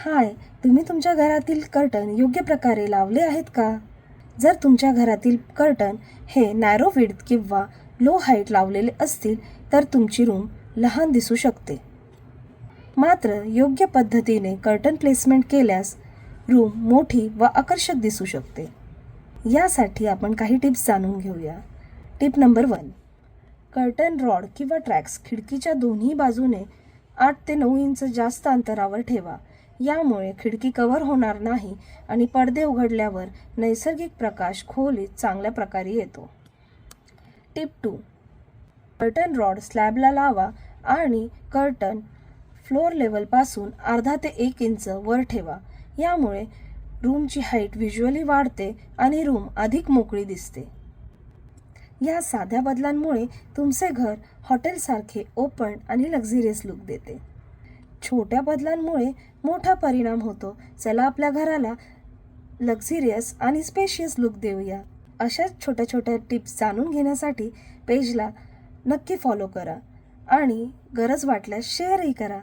हाय, तुम्ही तुमच्या घरातील कर्टन योग्य प्रकारे लावले आहेत का? जर तुमच्या घरातील कर्टन हे नॅरो विड्थ किंवा लो हाईट लावलेले असतील तर तुमची रूम लहान दिसू शकते. मात्र योग्य पद्धतीने कर्टन प्लेसमेंट केल्यास रूम मोठी व आकर्षक दिसू शकते. यासाठी आपण काही टिप्स जाणून घेऊया. Tip number 1. कर्टन रॉड किंवा ट्रॅक्स खिडकीच्या दोन्ही बाजूने 8 ते 9 इंच जास्त अंतरावर ठेवा. यामुळे खिडकी कव्हर होणार नाही आणि पडदे उघडल्यावर नैसर्गिक प्रकाश खोलीत चांगल्या प्रकारे येतो. टिप 2. कर्टन रॉड स्लॅबला लावा आणि कर्टन फ्लोअर लेवलपासून अर्धा ते 1 इंच वर ठेवा. यामुळे रूमची हाईट व्हिज्युअली वाढते आणि रूम अधिक मोकळी दिसते. या साध्या बदलांमुळे तुमचे घर हॉटेलसारखे ओपन आणि लक्झरियस लुक देते. छोट्या बदलांमुळे मोठा परिणाम होतो. चला आपल्या घराला लक्झरियस आणि स्पेशियस लुक देऊया. अशाच छोट्या छोट्या टिप्स जाणून घेण्यासाठी पेजला नक्की फॉलो करा आणि गरज वाटल्यास शेअरही करा.